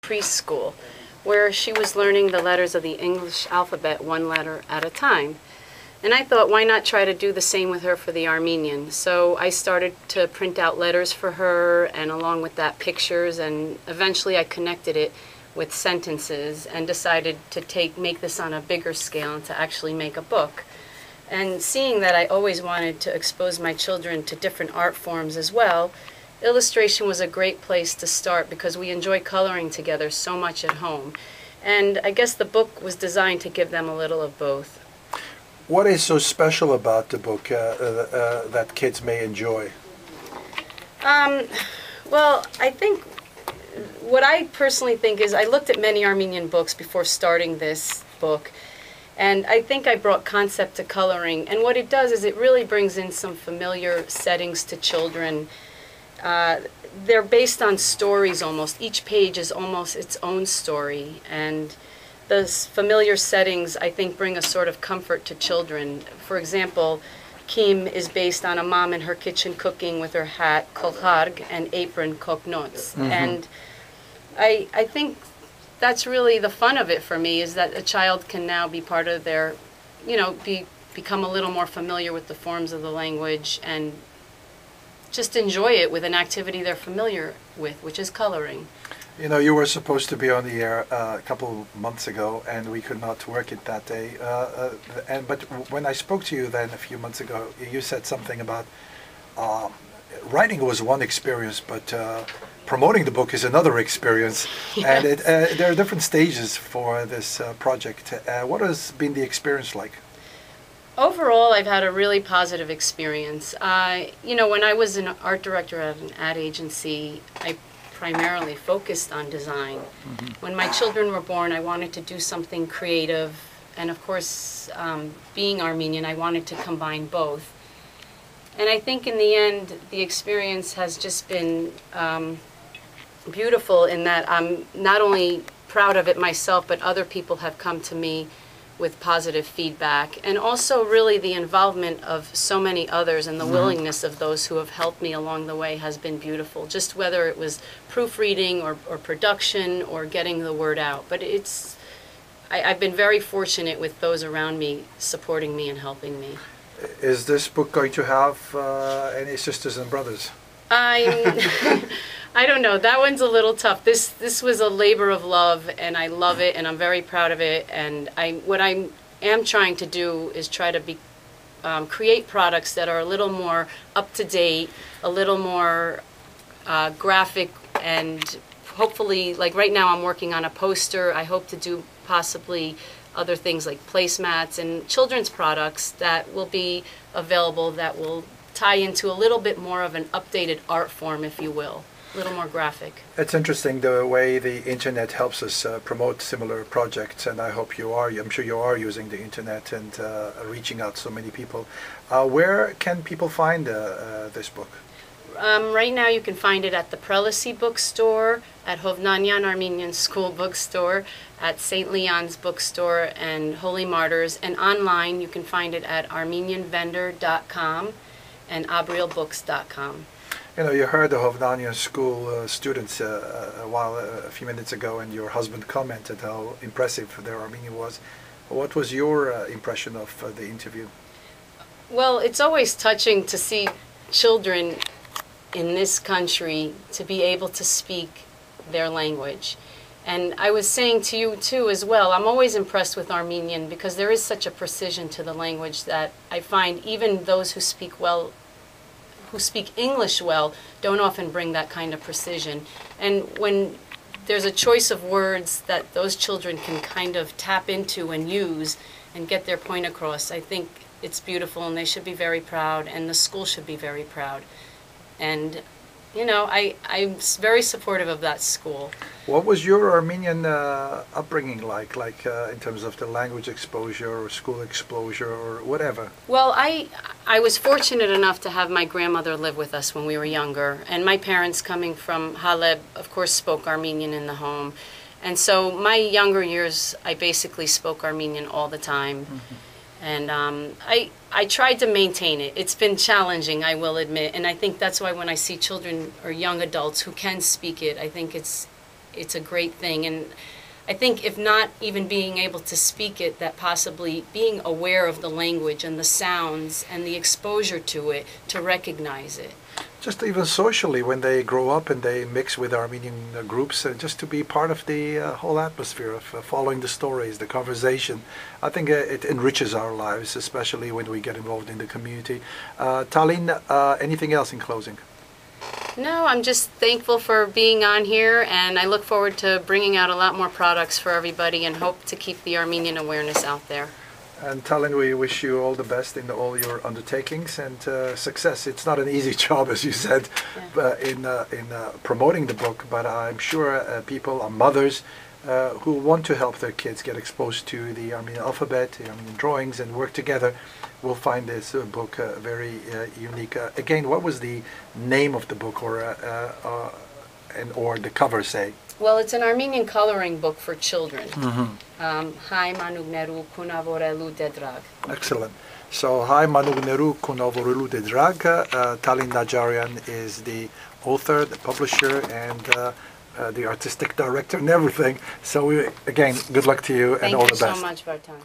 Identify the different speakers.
Speaker 1: preschool, where she was learning the letters of the English alphabet one letter at a time. And I thought, why not try to do the same with her for the Armenian? So I started to print out letters for her, and along with that, pictures, and eventually I connected it with sentences and decided to make this on a bigger scale and to actually make a book. And seeing that I always wanted to expose my children to different art forms as well, illustration was a great place to start because we enjoy coloring together so much at home. And I guess the book was designed to give them a little of both.
Speaker 2: What is so special about the book that kids may enjoy?
Speaker 1: Well, I think what I personally think is I looked at many Armenian books before starting this book, and I think I brought concept to coloring. And what it does is it really brings in some familiar settings to children. They're based on stories almost. Each page is almost its own story, and those familiar settings, I think, bring a sort of comfort to children. For example, Kim is based on a mom in her kitchen cooking with her hat, kolharg, and apron, koknots. Mm-hmm. And I think that's really the fun of it for me, is that a child can now be part of their, become a little more familiar with the forms of the language and just enjoy it with an activity they're familiar with, which is coloring.
Speaker 2: You know, you were supposed to be on the air a couple months ago, and we could not work it that day. But when I spoke to you then a few months ago, you said something about writing was one experience, but promoting the book is another experience. Yes. And there are different stages for this project. What has been the experience like?
Speaker 1: Overall, I've had a really positive experience. When I was an art director at an ad agency, I primarily focused on design. Mm-hmm. When my children were born, I wanted to do something creative, and of course, being Armenian, I wanted to combine both. And I think in the end, the experience has just been beautiful in that I'm not only proud of it myself, but other people have come to me with positive feedback, and also really the involvement of so many others and the willingness of those who have helped me along the way has been beautiful, just whether it was proofreading or production or getting the word out. But I've been very fortunate with those around me supporting me and helping me.
Speaker 2: Is this book going to have any sisters and brothers?
Speaker 1: I don't know. That one's a little tough. This was a labor of love, and I love it, and I'm very proud of it. And what I am trying to do is try to create products that are a little more up to date, a little more graphic, and hopefully, like right now, I'm working on a poster. I hope to do possibly other things like placemats and children's products that will be available that will tie into a little bit more of an updated art form, if you will. A little more graphic.
Speaker 2: It's interesting the way the internet helps us promote similar projects, and I hope you are. I'm sure you are using the internet and reaching out to so many people. Where can people find this book?
Speaker 1: Right now you can find it at the Prelacy Bookstore, at Hovnanian Armenian School Bookstore, at St. Leon's Bookstore and Holy Martyrs, and online you can find it at armenianvendor.com and abrilbooks.com.
Speaker 2: You know, you heard the Hovnanian school students a few minutes ago, and your husband commented how impressive their Armenian was. What was your impression of the interview?
Speaker 1: Well, it's always touching to see children in this country to be able to speak their language. And I was saying to you too as well, I'm always impressed with Armenian because there is such a precision to the language that I find even those who speak English well don't often bring that kind of precision. And when there's a choice of words that those children can kind of tap into and use and get their point across, I think it's beautiful, and they should be very proud, and the school should be very proud. And you know, I'm very supportive of that school.
Speaker 2: What was your Armenian upbringing like in terms of the language exposure or school exposure or whatever?
Speaker 1: Well, I was fortunate enough to have my grandmother live with us when we were younger, and my parents, coming from Haleb, of course spoke Armenian in the home. And so my younger years, I basically spoke Armenian all the time. Mm-hmm. And I tried to maintain it. It's been challenging, I will admit, and I think that's why when I see children or young adults who can speak it, I think it's it's a great thing. And I think if not even being able to speak it, that possibly being aware of the language and the sounds and the exposure to it, to recognize it.
Speaker 2: Just even socially, when they grow up and they mix with Armenian groups, just to be part of the whole atmosphere of following the stories, the conversation. I think it enriches our lives, especially when we get involved in the community. Talin, anything else in closing?
Speaker 1: No, I'm just thankful for being on here, and I look forward to bringing out a lot more products for everybody and hope to keep the Armenian awareness out there.
Speaker 2: And Talin, we wish you all the best in all your undertakings and success. It's not an easy job, as you said, in promoting the book, but I'm sure people, mothers, who want to help their kids get exposed to the Armenian alphabet, the Armenian drawings, and work together, will find this book very unique. Again, what was the name of the book, or the cover say?
Speaker 1: Well, it's an Armenian coloring book for children. Hai manugneru kunavorelu dedrag.
Speaker 2: Excellent. So, Hai manugneru kunavorelu dedrag. Talin Najarian is the author, the publisher, and the artistic director and everything. So, again, good luck to you and all the best.
Speaker 1: Thank you so much, Vartan.